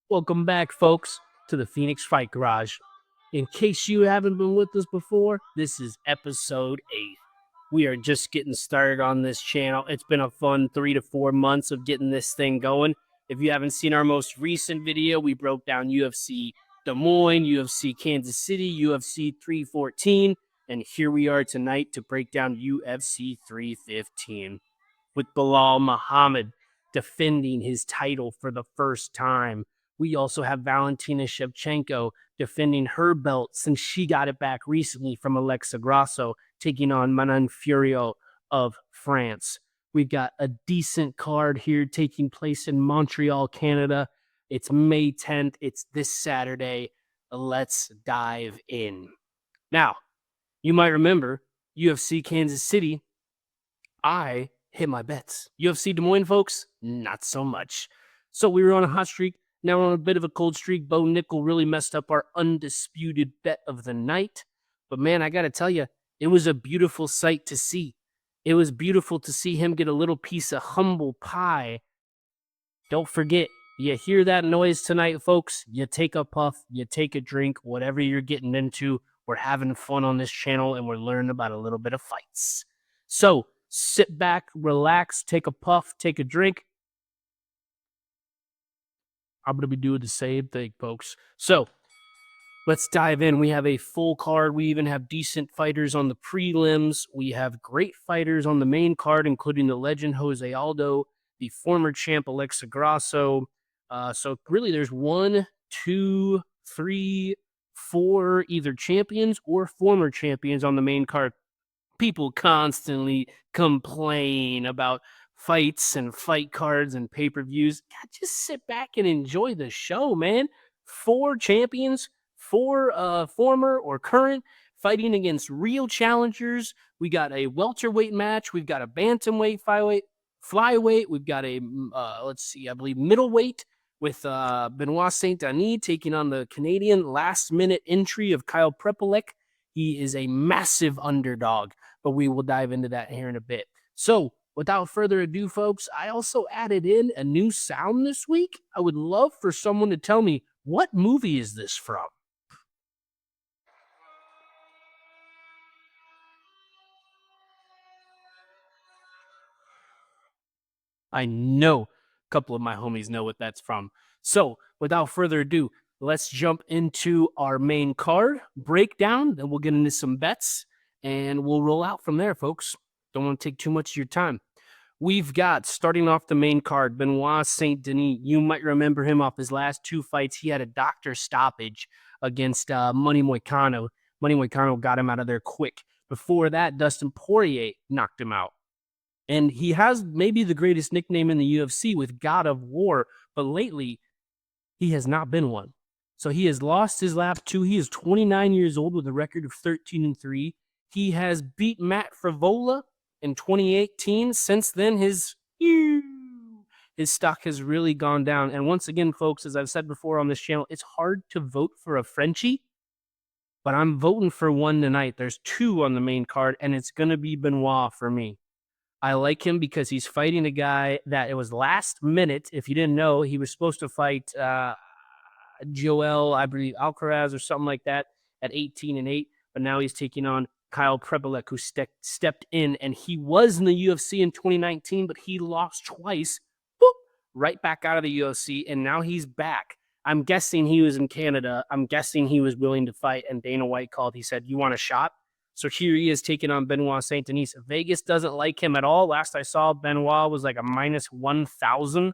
Welcome back, folks, to the Phoenix Fight Garage. In case you haven't been with us before, this is episode 8. We are just getting started on this channel. It's been a fun 3 to 4 months of getting this thing going. If you haven't seen our most recent video, we broke down UFC Des Moines, UFC Kansas City, UFC 314, and here we are tonight to break down UFC 315 with Bilal Muhammad defending his title for the first time. We also have Valentina Shevchenko defending her belt since she got it back recently from Alexa Grasso, taking on Manon Fiorot of France. We've got a decent card here taking place in Montreal, Canada. It's May 10th. It's this Saturday. Let's dive in. Now, you might remember UFC Kansas City. I hit my bets. UFC Des Moines, folks, not so much. So we were on a hot streak. Now we're on a bit of a cold streak. Bo Nickel really messed up our undisputed bet of the night. But man, I got to tell you, it was a beautiful sight to see. It was beautiful to see him get a little piece of humble pie. Don't forget, you hear that noise tonight, folks? You take a puff, you take a drink, whatever you're getting into. We're having fun on this channel and we're learning about a little bit of fights. So sit back, relax, take a puff, take a drink. I'm going to be doing the same thing, folks. So let's dive in. We have a full card. We even have decent fighters on the prelims. We have great fighters on the main card, including the legend Jose Aldo, the former champ Alexa Grasso. So really there's 1, 2, 3, 4 either champions or former champions on the main card. People constantly complain about fights and fight cards and pay-per-views. God, just sit back and enjoy the show, man. 4 champions, 4 former or current, fighting against real challengers. We got a welterweight match. We've got a bantamweight, flyweight. We've got a, I believe middleweight with Benoit Saint-Denis taking on the Canadian last-minute entry of Kyle Prepolek. He is a massive underdog, but we will dive into that here in a bit. So, without further ado, folks, I also added in a new sound this week. I would love for someone to tell me, what movie is this from? I know a couple of my homies know what that's from. So, without further ado, let's jump into our main card breakdown. Then we'll get into some bets, and we'll roll out from there, folks. Don't want to take too much of your time. We've got, starting off the main card, Benoit Saint-Denis. You might remember him off his last 2 fights. He had a doctor stoppage against Money Moicano. Money Moicano got him out of there quick. Before that, Dustin Poirier knocked him out. And he has maybe the greatest nickname in the UFC with God of War, but lately he has not been one. So he has lost his last 2. He is 29 years old with a record of 13-3. He has beat Matt Frivola in 2018. Since then, his stock has really gone down. And once again, folks, as I've said before on this channel, it's hard to vote for a Frenchie, but I'm voting for one tonight. There's 2 on the main card, and it's going to be Benoit for me. I like him because he's fighting a guy that it was last minute. If you didn't know, he was supposed to fight Joel, I believe, Alcaraz or something like that at 18-8, but now he's taking on Kyle Prepolek, who stepped in, and he was in the UFC in 2019, but he lost twice, right back out of the UFC, and now he's back. I'm guessing he was in Canada. I'm guessing he was willing to fight, and Dana White called. He said, "You want a shot?" So here he is taking on Benoit Saint-Denis. Vegas doesn't like him at all. Last I saw, Benoit was like a minus 1,000.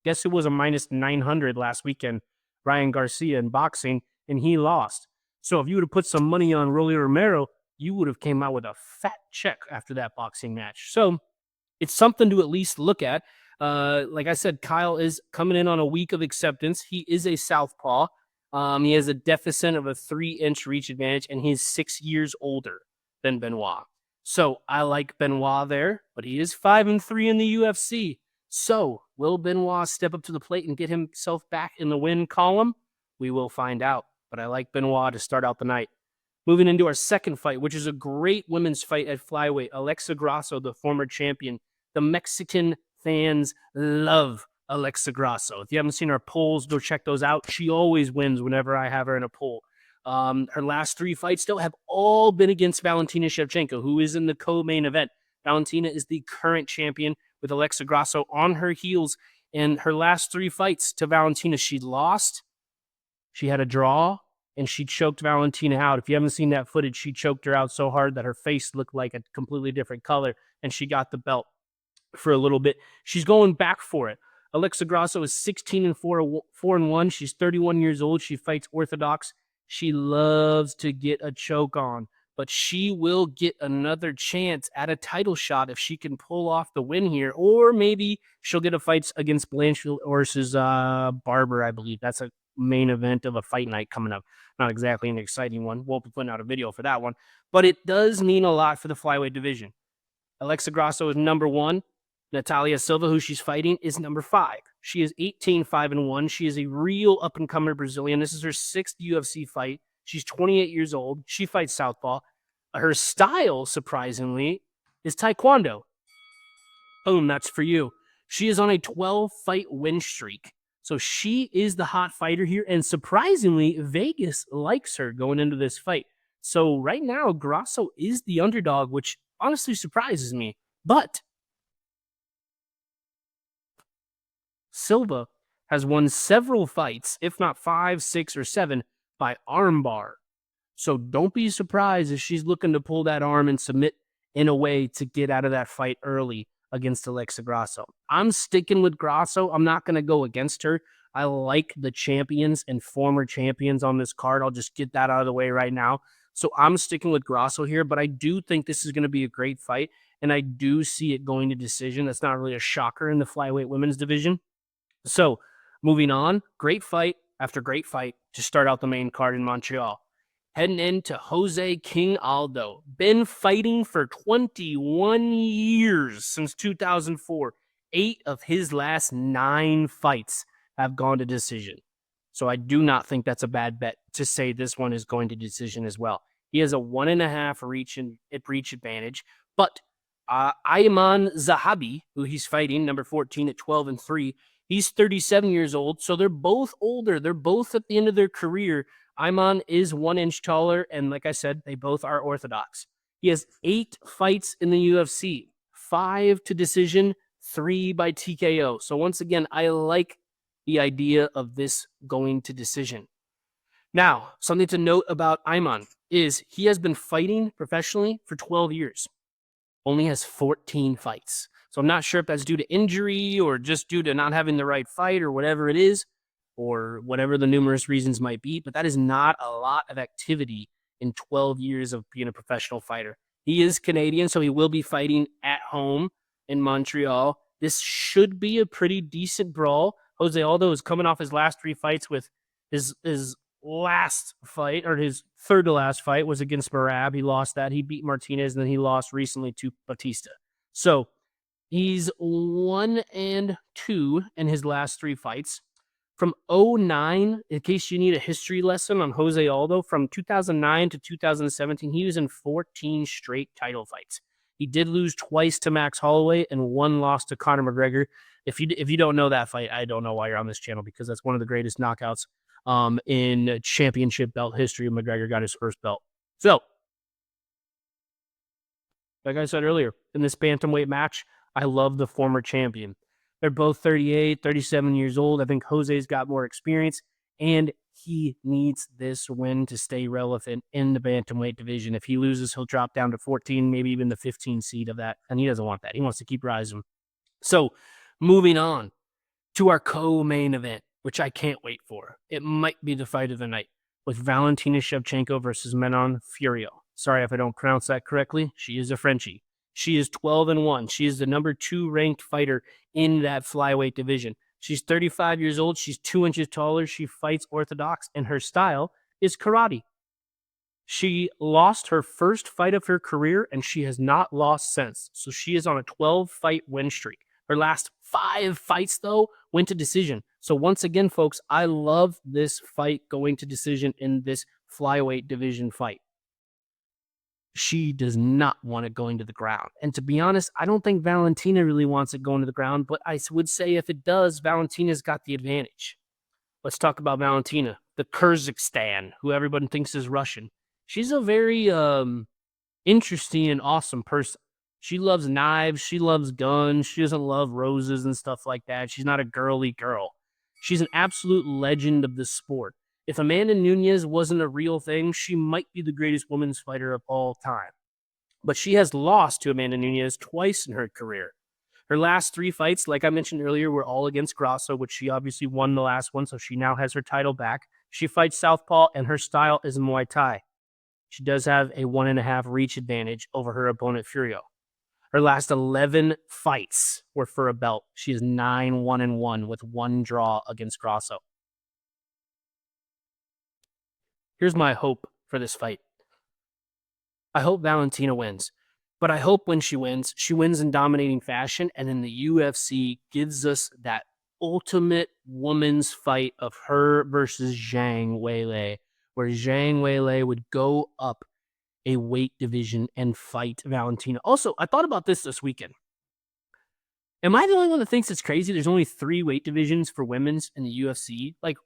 Guess who was a minus 900 last weekend? Ryan Garcia in boxing, and he lost. So if you would have put some money on Rolly Romero, you would have came out with a fat check after that boxing match. So it's something to at least look at. Like I said, Kyle is coming in on a week of acceptance. He is a southpaw. He has a deficit of a 3-inch reach advantage, and he's 6 years older than Benoit. So I like Benoit there, but he is 5-3 in the UFC. So will Benoit step up to the plate and get himself back in the win column? We will find out, but I like Benoit to start out the night. Moving into our second fight, which is a great women's fight at flyweight. Alexa Grasso, the former champion, the Mexican fans love Alexa Grasso. If you haven't seen her polls, go check those out. She always wins whenever I have her in a poll. Her last 3 fights, though, have all been against Valentina Shevchenko, who is in the co-main event. Valentina is the current champion with Alexa Grasso on her heels. And her last 3 fights to Valentina, she lost, she had a draw, and she choked Valentina out. If you haven't seen that footage, she choked her out so hard that her face looked like a completely different color, and she got the belt for a little bit. She's going back for it. Alexa Grasso is 16-4-1. She's 31 years old. She fights orthodox. She loves to get a choke on, but she will get another chance at a title shot if she can pull off the win here, or maybe she'll get a fight against Blanchfield versus Barber, I believe. That's a main event of a fight night coming up. Not exactly an exciting one. We'll be putting out a video for that one, but it does mean a lot for the flyweight division. Alexa Grasso is number 1. Natalia Silva, who she's fighting, is number 5. She is 18-5-1. She is a real up-and-comer Brazilian. This is her 6th UFC fight. She's 28 years old. She fights southpaw. Her style, surprisingly, is taekwondo. Boom, that's for you. She is on a 12-fight win streak. So she is the hot fighter here, and surprisingly, Vegas likes her going into this fight. So right now, Grasso is the underdog, which honestly surprises me. But Silva has won several fights, if not 5, 6, or 7, by armbar. So don't be surprised if she's looking to pull that arm and submit in a way to get out of that fight early against Alexa Grasso. I'm sticking with Grasso. I'm not going to go against her. I like the champions and former champions on this card. I'll just get that out of the way right now. So I'm sticking with Grasso here, but I do think this is going to be a great fight, and I do see it going to decision. That's not really a shocker in the flyweight women's division. So moving on, great fight after great fight to start out the main card in Montreal. Heading into Jose King Aldo. Been fighting for 21 years since 2004. 8 of his last 9 fights have gone to decision. So I do not think that's a bad bet to say this one is going to decision as well. He has a 1.5 reach advantage, but Ayman Zahabi, who he's fighting, number 14 at 12-3, he's 37 years old, so they're both older. They're both at the end of their career. Ayman is 1 inch taller, and like I said, they both are orthodox. He has 8 fights in the UFC, 5 to decision, 3 by TKO. So once again, I like the idea of this going to decision. Now, something to note about Ayman is he has been fighting professionally for 12 years. Only has 14 fights. So I'm not sure if that's due to injury or just due to not having the right fight or whatever it is, or whatever the numerous reasons might be, but that is not a lot of activity in 12 years of being a professional fighter. He is Canadian, so he will be fighting at home in Montreal. This should be a pretty decent brawl. Jose Aldo is coming off his last 3 fights with his last fight, or his third to last fight, was against Merab. He lost that. He beat Martinez, and then he lost recently to Batista. So he's 1-2 in his last 3 fights. From 2009, in case you need a history lesson on Jose Aldo, from 2009 to 2017, he was in 14 straight title fights. He did lose twice to Max Holloway and 1 loss to Conor McGregor. If you don't know that fight, I don't know why you're on this channel, because that's one of the greatest knockouts in championship belt history. McGregor got his first belt. So, like I said earlier, in this bantamweight match, I love the former champion. They're both 38, 37 years old. I think Jose's got more experience, and he needs this win to stay relevant in the bantamweight division. If he loses, he'll drop down to 14, maybe even the 15 seed of that, and he doesn't want that. He wants to keep rising. So, moving on to our co-main event, which I can't wait for. It might be the fight of the night, with Valentina Shevchenko versus Manon Fiorot. Sorry if I don't pronounce that correctly. She is a Frenchie. She is 12-1. She is the number 2 ranked fighter in that flyweight division. She's 35 years old. She's 2 inches taller. She fights orthodox, and her style is karate. She lost her first fight of her career, and she has not lost since. So she is on a 12-fight win streak. Her last 5 fights, though, went to decision. So once again, folks, I love this fight going to decision in this flyweight division fight. She does not want it going to the ground. And to be honest, I don't think Valentina really wants it going to the ground, but I would say if it does, Valentina's got the advantage. Let's talk about Valentina, the Kyrgyzstan, who everyone thinks is Russian. She's a very interesting and awesome person. She loves knives. She loves guns. She doesn't love roses and stuff like that. She's not a girly girl. She's an absolute legend of the sport. If Amanda Nunes wasn't a real thing, she might be the greatest women's fighter of all time. But she has lost to Amanda Nunes twice in her career. Her last 3 fights, like I mentioned earlier, were all against Grasso, which she obviously won the last one, so she now has her title back. She fights southpaw, and her style is Muay Thai. She does have a 1.5 reach advantage over her opponent, Furio. Her last 11 fights were for a belt. She is 9-1-1 with 1 draw against Grasso. Here's my hope for this fight. I hope Valentina wins. But I hope when she wins in dominating fashion, and then the UFC gives us that ultimate women's fight of her versus Zhang Weili, where Zhang Weili would go up a weight division and fight Valentina. Also, I thought about this weekend. Am I the only one that thinks it's crazy there's only 3 weight divisions for women's in the UFC? Like,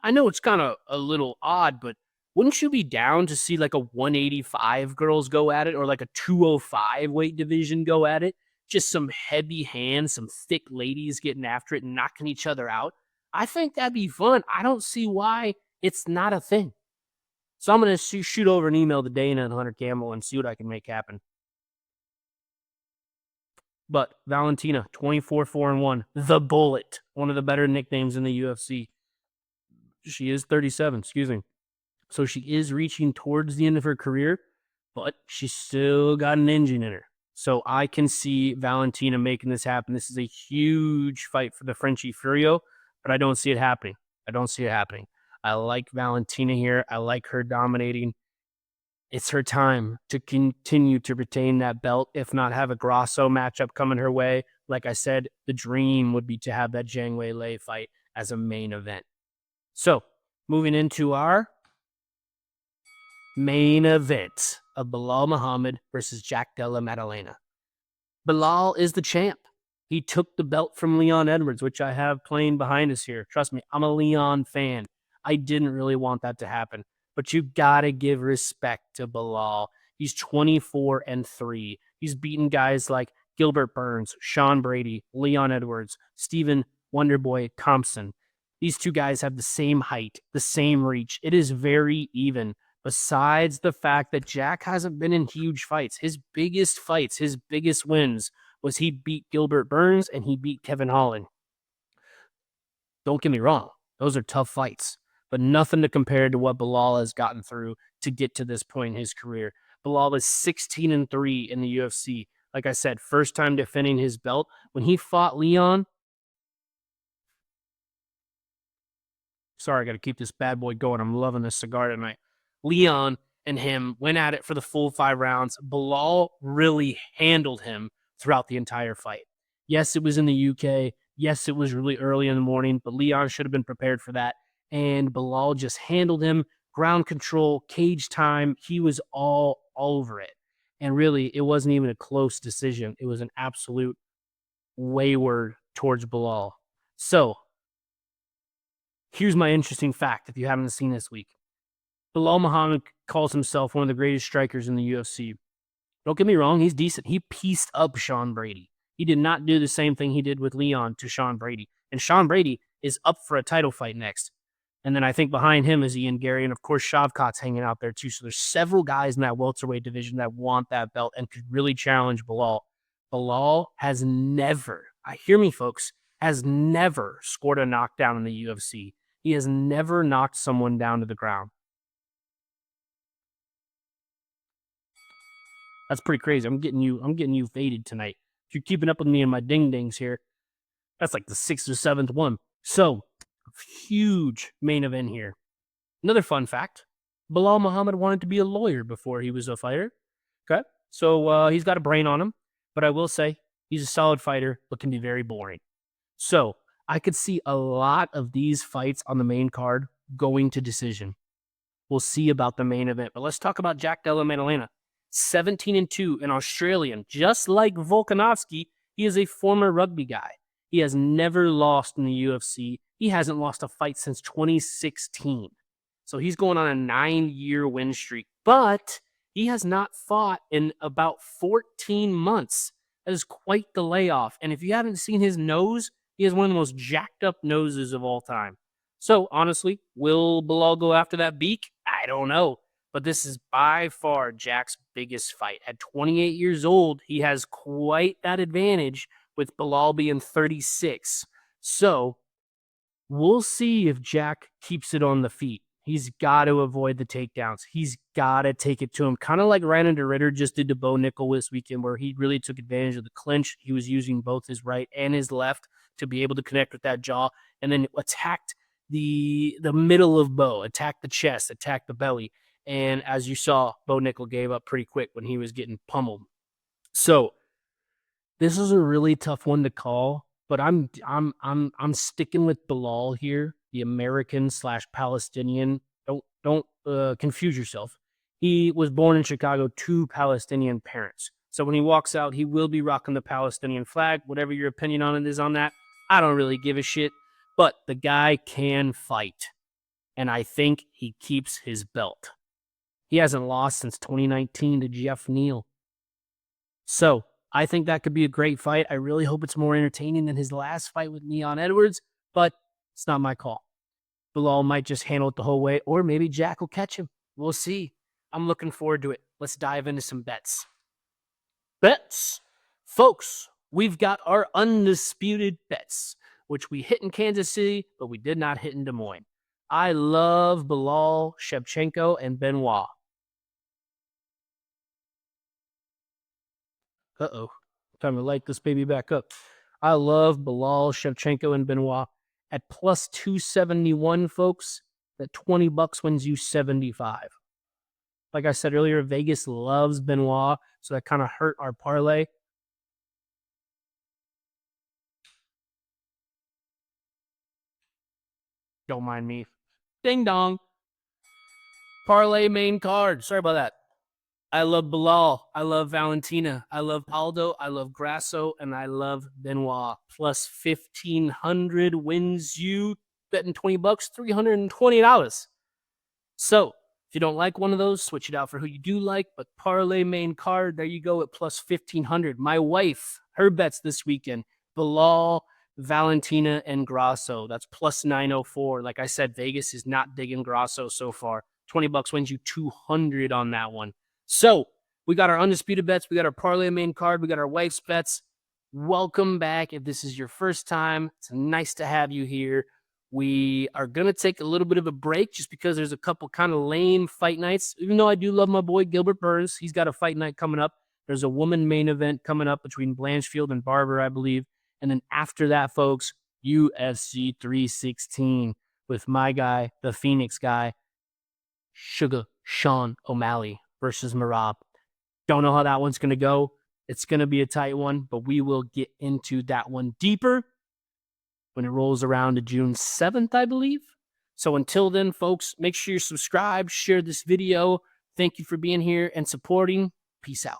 I know it's kind of a little odd, but wouldn't you be down to see like a 185 girls go at it or like a 205 weight division go at it? Just some heavy hands, some thick ladies getting after it and knocking each other out. I think that'd be fun. I don't see why it's not a thing. So I'm going to shoot over an email to Dana and Hunter Campbell and see what I can make happen. But Valentina, 24-4-1, the Bullet, one of the better nicknames in the UFC. She is 37, excuse me. So she is reaching towards the end of her career, but she's still got an engine in her. So I can see Valentina making this happen. This is a huge fight for the Frenchie Furio, but I don't see it happening. I like Valentina here. I like her dominating. It's her time to continue to retain that belt, if not have a Grasso matchup coming her way. Like I said, the dream would be to have that Zhang Weili fight as a main event. So, moving into our main event of Belal Muhammad versus Jack Della Maddalena. Belal is the champ. He took the belt from Leon Edwards, which I have playing behind us here. Trust me, I'm a Leon fan. I didn't really want that to happen, but you gotta give respect to Belal. He's 24-3. He's beaten guys like Gilbert Burns, Sean Brady, Leon Edwards, Stephen Wonderboy Thompson. These 2 guys have the same height, the same reach. It is very even. Besides the fact that Jack hasn't been in huge fights, his biggest wins was he beat Gilbert Burns and he beat Kevin Holland. Don't get me wrong, those are tough fights, but nothing to compare to what Belal has gotten through to get to this point in his career. Belal is 16-3 in the UFC. Like I said, first time defending his belt. When he fought Leon, sorry, I got to keep this bad boy going. I'm loving this cigar tonight. Leon and him went at it for the full 5 rounds. Belal really handled him throughout the entire fight. Yes, it was in the UK. Yes, it was really early in the morning, but Leon should have been prepared for that. And Belal just handled him. Ground control, cage time. He was all over it. And really, it wasn't even a close decision. It was an absolute wayward towards Belal. So, here's my interesting fact if you haven't seen this week. Belal Muhammad calls himself one of the greatest strikers in the UFC. Don't get me wrong, he's decent. He pieced up Sean Brady. He did not do the same thing he did with Leon to Sean Brady. And Sean Brady is up for a title fight next. And then I think behind him is Ian Gary. And of course, Shavkat's hanging out there too. So there's several guys in that welterweight division that want that belt and could really challenge Belal. Belal has never, hear me folks, has never scored a knockdown in the UFC. He has never knocked someone down to the ground. That's pretty crazy. I'm getting you faded tonight. If you're keeping up with me and my ding-dings here, that's like the 6th or 7th one. So, huge main event here. Another fun fact, Belal Muhammad wanted to be a lawyer before he was a fighter. Okay? So, he's got a brain on him. But I will say, he's a solid fighter, but can be very boring. So, I could see a lot of these fights on the main card going to decision. We'll see about the main event. But let's talk about Jack Della Maddalena. 17-2, an Australian. Just like Volkanovski, he is a former rugby guy. He has never lost in the UFC. He hasn't lost a fight since 2016. So he's going on a 9-year win streak, but he has not fought in about 14 months. That is quite the layoff. And if you haven't seen his nose, he has one of the most jacked up noses of all time. So honestly, will Bilal go after that beak? I don't know. But this is by far Jack's biggest fight. At 28 years old, he has quite that advantage with Bilal being 36. So we'll see if Jack keeps it on the feet. He's got to avoid the takedowns. He's got to take it to him. Kind of like Ryan de Ritter just did to Bo Nickel this weekend, where he really took advantage of the clinch. He was using both his right and his left to be able to connect with that jaw, and then attacked the middle of Bo, attacked the chest, attacked the belly. And as you saw, Bo Nickel gave up pretty quick when he was getting pummeled. So this is a really tough one to call, but I'm sticking with Bilal here, the American/Palestinian. Don't confuse yourself. He was born in Chicago to Palestinian parents. So when he walks out, he will be rocking the Palestinian flag. Whatever your opinion on it is on that, I don't really give a shit. But the guy can fight, and I think he keeps his belt. He hasn't lost since 2019 to Jeff Neal. So I think that could be a great fight. I really hope it's more entertaining than his last fight with Leon Edwards, but it's not my call. Bilal might just handle it the whole way, or maybe Jack will catch him. We'll see. I'm looking forward to it. Let's dive into some bets. Bets. Folks, we've got our Undisputed Bets, which we hit in Kansas City, but we did not hit in Des Moines. I love Bilal, Shevchenko, and Benoit. Uh-oh. Time to light this baby back up. I love Bilal, Shevchenko, and Benoit. At plus 271, folks, that $20 wins you 75. Like I said earlier, Vegas loves Benoit, so that kind of hurt our parlay. Don't mind me. Ding dong. Parlay main card. Sorry about that. I love Bilal. I love Valentina. I love Aldo. I love Grasso. And I love Benoit. Plus 1,500 wins you betting $20, $320. So if you don't like one of those, switch it out for who you do like. But parlay main card, there you go at plus 1,500. My wife, her bets this weekend, Bilal, Valentina, and Grasso. That's plus 904. Like I said, Vegas is not digging Grasso so far. $20 wins you 200 on that one. So we got our Undisputed Bets. We got our parlay main card. We got our wife's bets. Welcome back. If this is your first time, it's nice to have you here. We are going to take a little bit of a break just because there's a couple kind of lame fight nights. Even though I do love my boy Gilbert Burns, he's got a fight night coming up. There's a woman main event coming up between Blanchfield and Barber, I believe. And then after that, folks, UFC 316 with my guy, the Phoenix guy, Sugar Sean O'Malley versus Marab. Don't know how that one's going to go. It's going to be a tight one, but we will get into that one deeper when it rolls around to June 7th, I believe. So until then, folks, make sure you subscribe, share this video. Thank you for being here and supporting. Peace out.